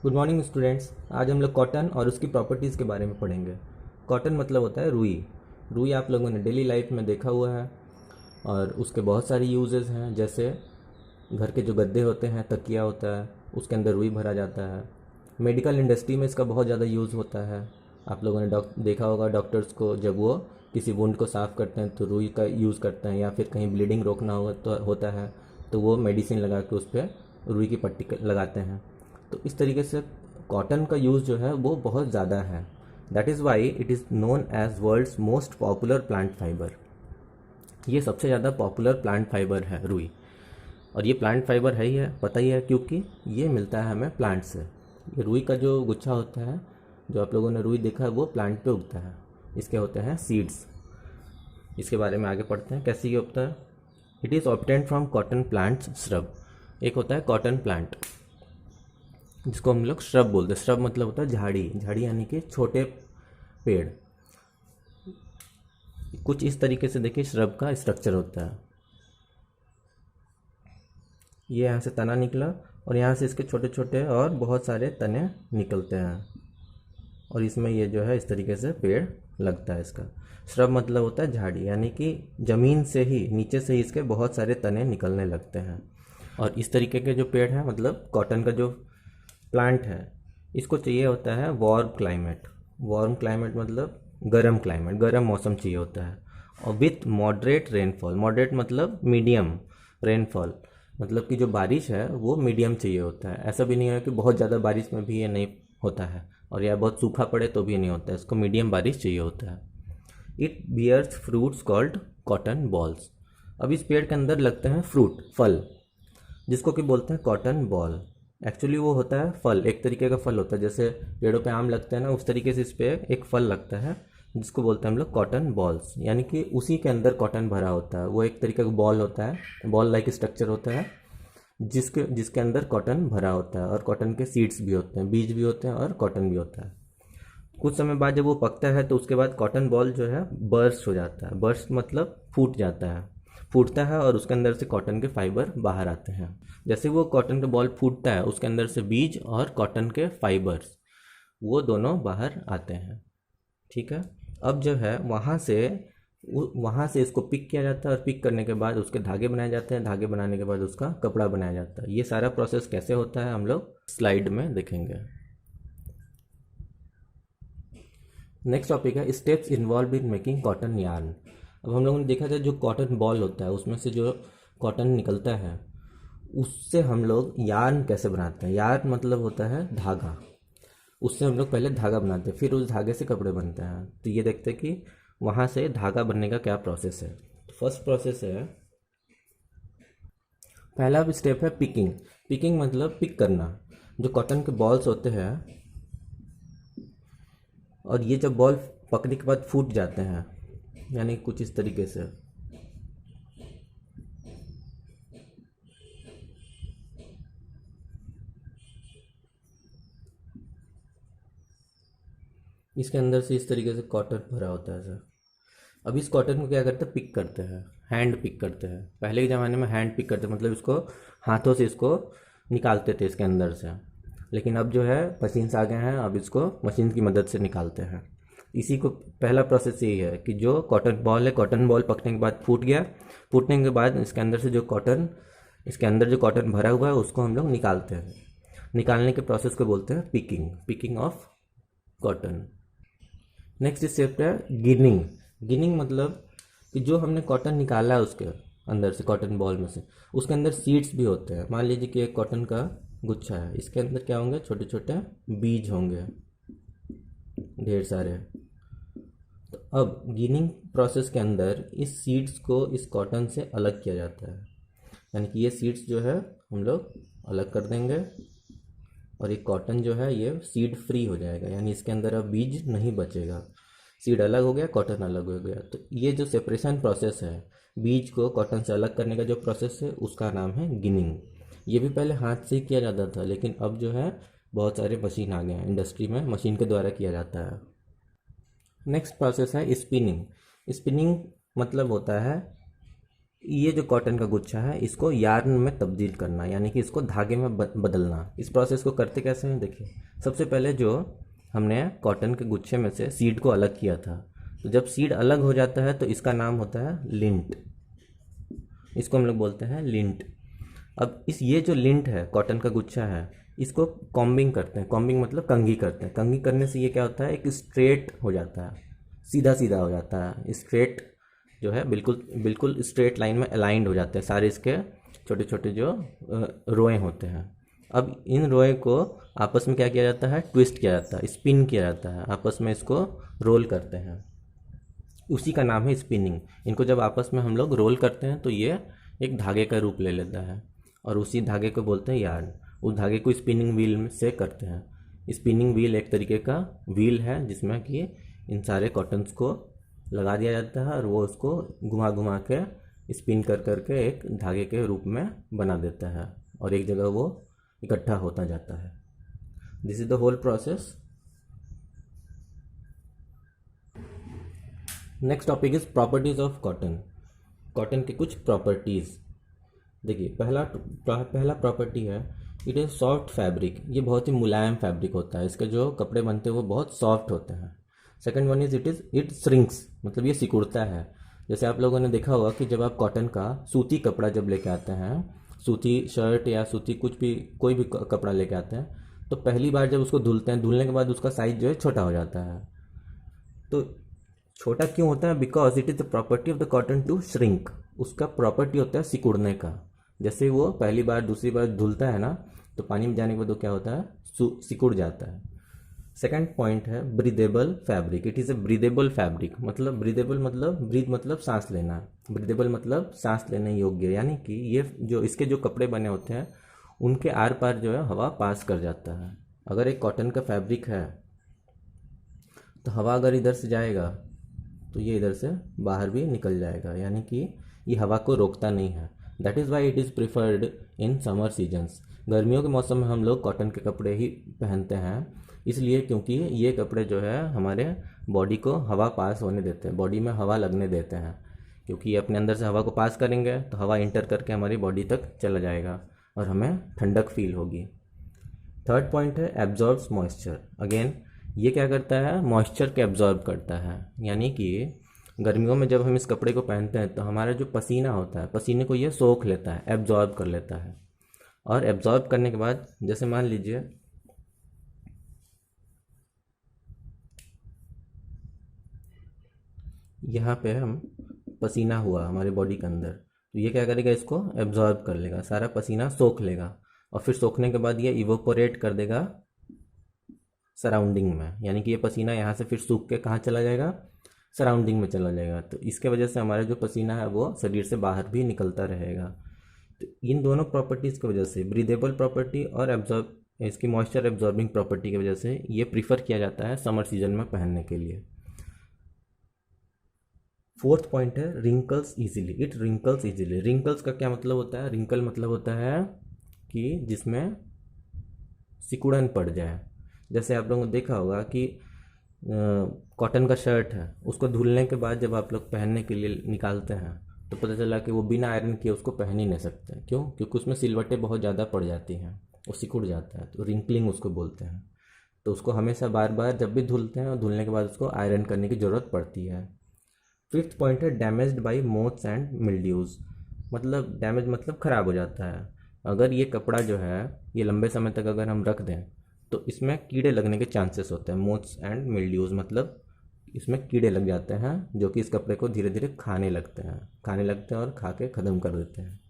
Good morning students. आज हम लोग कॉटन और उसकी प्रॉपर्टीज़ के बारे में पढ़ेंगे। कॉटन मतलब होता है रुई। रुई आप लोगों ने डेली लाइफ में देखा हुआ है और उसके बहुत सारे यूजेस हैं। जैसे घर के जो गद्दे होते हैं, तकिया होता है, उसके अंदर रुई भरा जाता है। मेडिकल इंडस्ट्री में इसका बहुत ज़्यादा यूज़ होता है। आप लोगों ने देखा होगा डॉक्टर्स को जब वो किसी वुंड को साफ़ करते हैं तो रुई का यूज़ करते हैं, या फिर कहीं ब्लीडिंग रोकना होगा तो होता है तो वो मेडिसिन लगा के उस पर रुई की पट्टी लगाते हैं। तो इस तरीके से कॉटन का यूज़ जो है वो बहुत ज़्यादा है। That is why it is known as world's most popular plant fibre. ये सबसे ज़्यादा पॉपुलर प्लांट फाइबर है रुई। और ये प्लांट फाइबर है ही है, पता ही है, क्योंकि ये मिलता है हमें प्लांट से। ये रुई का जो गुच्छा होता है, जो आप लोगों ने रुई देखा है, वो प्लांट पे उगता है। इसके होते हैं सीड्स। इसके बारे में आगे पढ़ते हैं कैसे ये उगता है। It is obtained from cotton plants shrub. एक होता है कॉटन प्लांट जिसको हम लोग श्रब बोलते हैं। श्रब मतलब होता है झाड़ी। झाड़ी यानी कि छोटे पेड़। कुछ इस तरीके से देखिए श्रब का स्ट्रक्चर होता है। ये यहाँ से तना निकला और यहाँ से इसके छोटे छोटे और बहुत सारे तने निकलते हैं और इसमें ये जो है इस तरीके से पेड़ लगता है इसका। श्रब मतलब होता है झाड़ी, यानी कि ज़मीन से ही, नीचे से ही इसके बहुत सारे तने निकलने लगते हैं। और इस तरीके के जो पेड़ हैं, मतलब कॉटन का जो प्लांट है, इसको चाहिए होता है वार्म क्लाइमेट। वार्म क्लाइमेट मतलब गर्म क्लाइमेट, गर्म मौसम चाहिए होता है। और विथ मॉडरेट रेनफॉल। मॉडरेट मतलब मीडियम। रेनफॉल मतलब कि जो बारिश है वो मीडियम चाहिए होता है। ऐसा भी नहीं है कि बहुत ज़्यादा बारिश में भी ये नहीं होता है और या बहुत सूखा पड़े तो भी नहीं होता है। इसको मीडियम बारिश चाहिए होता है। It bears fruits called cotton balls. अब इस पेड़ के अंदर लगते हैं फ्रूट, फल, जिसको कि बोलते हैं कॉटन बॉल। एक्चुअली वो होता है फल, एक तरीके का फल होता है। जैसे पेड़ों पे आम लगते हैं ना, उस तरीके से इस पे एक फल लगता है जिसको बोलते हैं हम लोग कॉटन बॉल्स। यानी कि उसी के अंदर कॉटन भरा होता है। वो एक तरीके का बॉल होता है, बॉल लाइक स्ट्रक्चर होता है जिसके जिसके अंदर कॉटन भरा होता है। और कॉटन के सीड्स भी होते हैं, बीज भी होते हैं और कॉटन भी होता है। कुछ समय बाद जब वो पकता है तो उसके बाद कॉटन बॉल जो है बर्स्ट हो जाता है। बर्स्ट मतलब फूट जाता है, फूटता है और उसके अंदर से कॉटन के फाइबर बाहर आते हैं। जैसे वो कॉटन का बॉल फूटता है, उसके अंदर से बीज और कॉटन के फाइबर्स वो दोनों बाहर आते हैं। ठीक है। अब जो है वहाँ से इसको पिक किया जाता है और पिक करने के बाद उसके धागे बनाए जाते हैं। धागे बनाने के बाद उसका कपड़ा बनाया जाता है। ये सारा प्रोसेस कैसे होता है हम लोग स्लाइड में देखेंगे। नेक्स्ट टॉपिक है steps involve in making cotton yarn. अब हम लोगों ने देखा था जो कॉटन बॉल होता है उसमें से जो कॉटन निकलता है उससे हम लोग यार्न कैसे बनाते हैं। यार्न मतलब होता है धागा। उससे हम लोग पहले धागा बनाते हैं, फिर उस धागे से कपड़े बनते हैं। तो ये देखते हैं कि वहाँ से धागा बनने का क्या प्रोसेस है। फर्स्ट प्रोसेस है, पहला स्टेप है पिकिंग। पिकिंग मतलब पिक करना। जो कॉटन के बॉल्स होते हैं और ये जब बॉल पकने के बाद फूट जाते हैं, यानी कुछ इस तरीके से, इसके अंदर से इस तरीके से कॉटन भरा होता है सर। अब इस कॉटन को क्या करते हैं, पिक करते हैं, हैंड पिक करते हैं। पहले के ज़माने में हैंड पिक करते मतलब इसको हाथों से इसको निकालते थे इसके अंदर से। लेकिन अब जो है मशीन्स आ गए हैं, अब इसको मशीन की मदद से निकालते हैं। इसी को पहला प्रोसेस यही है कि जो कॉटन बॉल है, कॉटन बॉल पकने के बाद फूट गया, फूटने के बाद इसके अंदर से जो कॉटन, इसके अंदर जो कॉटन भरा हुआ है उसको हम लोग निकालते हैं। निकालने के प्रोसेस को बोलते हैं picking, picking of cotton. Next step है गिनिंग। गिनिंग मतलब कि जो हमने कॉटन निकाला है उसके अंदर से, कॉटन बॉल में से, उसके अंदर सीड्स भी होते हैं। मान लीजिए कि एक कॉटन का गुच्छा है, इसके अंदर क्या होंगे, छोटे छोटे बीज होंगे ढेर सारे। तो अब गिनिंग प्रोसेस के अंदर इस सीड्स को इस कॉटन से अलग किया जाता है। यानी कि ये सीड्स जो है हम लोग अलग कर देंगे और एक कॉटन जो है ये सीड फ्री हो जाएगा। यानी इसके अंदर अब बीज नहीं बचेगा। सीड अलग हो गया, कॉटन अलग हो गया। तो ये जो सेपरेशन प्रोसेस है, बीज को कॉटन से अलग करने का जो प्रोसेस है, उसका नाम है गिनिंग। ये भी पहले हाथ से ही किया जाता था, लेकिन अब जो है बहुत सारे मशीन आ गए हैं, इंडस्ट्री में मशीन के द्वारा किया जाता है। नेक्स्ट प्रोसेस है स्पिनिंग। स्पिनिंग मतलब होता है ये जो कॉटन का गुच्छा है इसको यार्न में तब्दील करना, यानी कि इसको धागे में बदलना। इस प्रोसेस को करते कैसे हैं देखिए। सबसे पहले जो हमने कॉटन के गुच्छे में से सीड को अलग किया था, तो जब सीड अलग हो जाता है तो इसका नाम होता है लिंट। इसको हम लोग बोलते हैं लिंट। अब ये जो लिंट है, कॉटन का गुच्छा है, इसको कॉम्बिंग करते हैं। कॉम्बिंग मतलब कंघी करते हैं। कंघी करने से ये क्या होता है, एक स्ट्रेट हो जाता है, सीधा सीधा हो जाता है। स्ट्रेट जो है बिल्कुल बिल्कुल स्ट्रेट लाइन में अलाइंड हो जाते हैं सारे इसके छोटे छोटे जो रोए होते हैं। अब इन रोए को आपस में क्या किया जाता है, ट्विस्ट किया जाता है, स्पिन किया जाता है, आपस में इसको रोल करते हैं। उसी का नाम है स्पिनिंग। इनको जब आपस में हम लोग रोल करते हैं तो ये एक धागे का रूप ले लेता है, और उसी धागे को बोलते हैं यार्न। उस धागे को स्पिनिंग व्हील से करते हैं। स्पिनिंग व्हील एक तरीके का व्हील है जिसमें कि इन सारे कॉटन्स को लगा दिया जाता है और वो उसको घुमा घुमा के स्पिन कर करके एक धागे के रूप में बना देता है, और एक जगह वो इकट्ठा होता जाता है। This is the whole process. Next topic is properties of cotton. Cotton के कुछ प्रॉपर्टीज़ देखिए। पहला प्रॉपर्टी है, इट इज़ सॉफ्ट फैब्रिक। ये बहुत ही मुलायम फैब्रिक होता है, इसके जो कपड़े बनते हैं वो बहुत सॉफ्ट होते हैं। Second one is it shrinks, मतलब ये सिकुड़ता है। जैसे आप लोगों ने देखा होगा कि जब आप कॉटन का सूती कपड़ा जब लेके आते हैं, सूती शर्ट या सूती कुछ भी कोई भी कपड़ा लेके आते हैं, तो पहली बार जब उसको धुलते हैं, धुलने के बाद उसका साइज जो है छोटा हो जाता है। तो छोटा क्यों होता है, because it is the property of the cotton to shrink. उसका प्रॉपर्टी होता है सिकुड़ने का। जैसे वो पहली बार दूसरी बार धुलता है ना, तो पानी में जाने के बाद वो क्या होता है, सिकुड़ जाता है। सेकंड पॉइंट है breathable fabric. It is a breathable fabric. मतलब ब्रीदेबल मतलब ब्रीद मतलब सांस लेना, ब्रीदेबल मतलब सांस लेने योग्य, यानी कि ये जो इसके जो कपड़े बने होते हैं उनके आर पार जो है हवा पास कर जाता है। अगर एक कॉटन का फैब्रिक है तो हवा अगर इधर से जाएगा तो ये इधर से बाहर भी निकल जाएगा, यानी कि ये हवा को रोकता नहीं है। That is why it is preferred in summer seasons. गर्मियों के मौसम में हम लोग कॉटन के कपड़े ही पहनते हैं, इसलिए क्योंकि ये कपड़े जो है हमारे बॉडी को हवा पास होने देते हैं, बॉडी में हवा लगने देते हैं। क्योंकि ये अपने अंदर से हवा को पास करेंगे तो हवा इंटर करके हमारी बॉडी तक चला जाएगा और हमें ठंडक फील होगी। थर्ड पॉइंट है एब्जॉर्ब्स मॉइस्चर। अगेन ये क्या करता है, मॉइस्चर के एब्जॉर्ब करता है। यानी कि गर्मियों में जब हम इस कपड़े को पहनते हैं तो हमारा जो पसीना होता है, पसीने को ये सोख लेता है, एब्जॉर्ब कर लेता है। और एब्जॉर्ब करने के बाद जैसे मान लीजिए यहाँ पे हम पसीना हुआ हमारे बॉडी के अंदर, तो ये क्या करेगा, इसको एब्जॉर्ब कर लेगा, सारा पसीना सोख लेगा, और फिर सोखने के बाद ये इवोपोरेट कर देगा सराउंडिंग में। यानी कि ये पसीना यहाँ से फिर सूख के कहाँ चला जाएगा, सराउंडिंग में चला जाएगा। तो इसके वजह से हमारा जो पसीना है वो शरीर से बाहर भी निकलता रहेगा। तो इन दोनों प्रॉपर्टीज़ की वजह से, ब्रीदेबल प्रॉपर्टी और एब्जॉर्ब इसकी मॉइस्चर एब्जॉर्बिंग प्रॉपर्टी की वजह से ये प्रीफर किया जाता है समर सीजन में पहनने के लिए। फोर्थ पॉइंट है wrinkles easily. It wrinkles easily. Wrinkles का क्या मतलब होता है, रिंकल मतलब होता है कि जिसमें सिकुड़न पड़ जाए। जैसे आप लोगों ने देखा होगा कि कॉटन का शर्ट है, उसको धुलने के बाद जब आप लोग पहनने के लिए निकालते हैं तो पता चला कि वो बिना आयरन किए उसको पहन ही नहीं सकते। क्यों? क्योंकि उसमें सिलवटें बहुत ज़्यादा पड़ जाती हैं, वो सिकुड़ जाता है, तो रिंकलिंग उसको बोलते हैं। तो उसको हमेशा बार बार जब भी धुलते हैं और धुलने के बाद उसको आयरन करने की ज़रूरत पड़ती है। फिफ्थ पॉइंट है डैमेज्ड बाई मोथ्स एंड मिल्ड्यूज़। मतलब डैमेज मतलब ख़राब हो जाता है। अगर ये कपड़ा जो है ये लंबे समय तक अगर हम रख दें तो इसमें कीड़े लगने के चांसेस होते हैं। मोथ्स एंड मिल्ड्यूज़ मतलब इसमें कीड़े लग जाते हैं जो कि इस कपड़े को धीरे धीरे खाने लगते हैं और खा के ख़त्म कर देते हैं।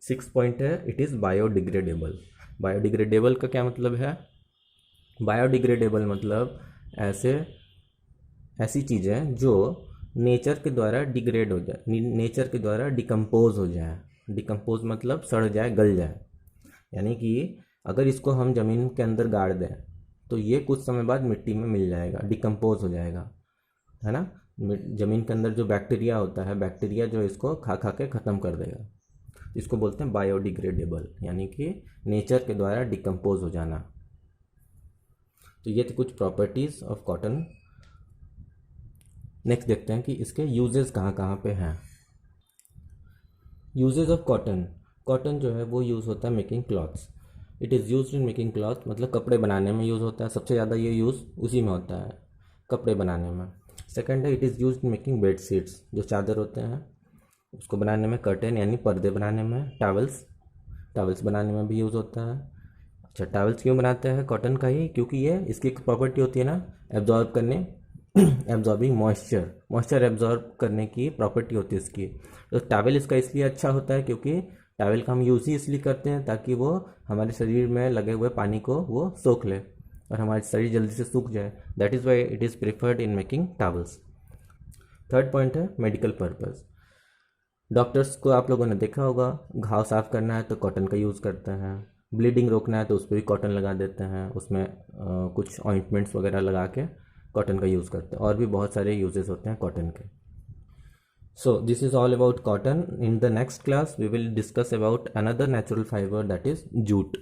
सिक्स पॉइंट है इट इज़ बायोडिग्रेडेबल। बायोडिग्रेडेबल का क्या मतलब है, बायोडिग्रेडेबल मतलब ऐसी चीज़ें जो नेचर के द्वारा डिग्रेड हो जाए, नेचर के द्वारा डिकम्पोज हो जाए। डिकम्पोज मतलब सड़ जाए, गल जाए। यानी कि अगर इसको हम ज़मीन के अंदर गाड़ दें तो ये कुछ समय बाद मिट्टी में मिल जाएगा, डिकम्पोज हो जाएगा, है ना। ज़मीन के अंदर जो बैक्टीरिया होता है, बैक्टीरिया जो इसको खा खा के ख़त्म कर देगा। इसको बोलते हैं बायोडिग्रेडेबल, यानी कि नेचर के द्वारा डिकम्पोज हो जाना। तो ये थे कुछ प्रॉपर्टीज़ ऑफ कॉटन। नेक्स्ट देखते हैं कि इसके यूजेस कहाँ कहाँ पे हैं। Usage of cotton. कॉटन जो है वो यूज़ होता है making clothes. It is use in making cloth, मतलब कपड़े बनाने में यूज़ होता है, सबसे ज़्यादा ये यूज़ उसी में होता है, कपड़े बनाने में। सेकंड है it is use in making bed sheets, जो चादर होते हैं उसको बनाने में, कर्टेन यानी पर्दे बनाने में, टावल्स, टावल्स बनाने में भी यूज़ होता है। अच्छा, टावल्स क्यों बनाते हैं कॉटन का ही? क्योंकि ये इसकी एक प्रॉपर्टी होती है ना, एब्जॉर्ब करने एब्जॉर्बिंग मॉइस्चर, मॉइस्चर एब्जॉर्ब करने की प्रॉपर्टी होती है इसकी। तो टावल इसका इसलिए अच्छा होता है क्योंकि टावल का हम यूज़ ही इसलिए करते हैं ताकि वो हमारे शरीर में लगे हुए पानी को वो सोख ले और हमारा शरीर जल्दी से सूख जाए। That is why it is preferred in making towels. Third point है मेडिकल पर्पस। डॉक्टर्स को आप लोगों ने देखा होगा, घाव साफ करना है तो कॉटन का यूज़ करते हैं, ब्लीडिंग रोकना है तो उस पर भी कॉटन लगा देते हैं, उसमें कुछ ऑइंटमेंट्स वगैरह लगा के कॉटन का यूज़ करते हैं, और भी बहुत सारे यूजेस होते हैं कॉटन के। So this is all about cotton. In the next class we will discuss about another natural fiber, that is jute.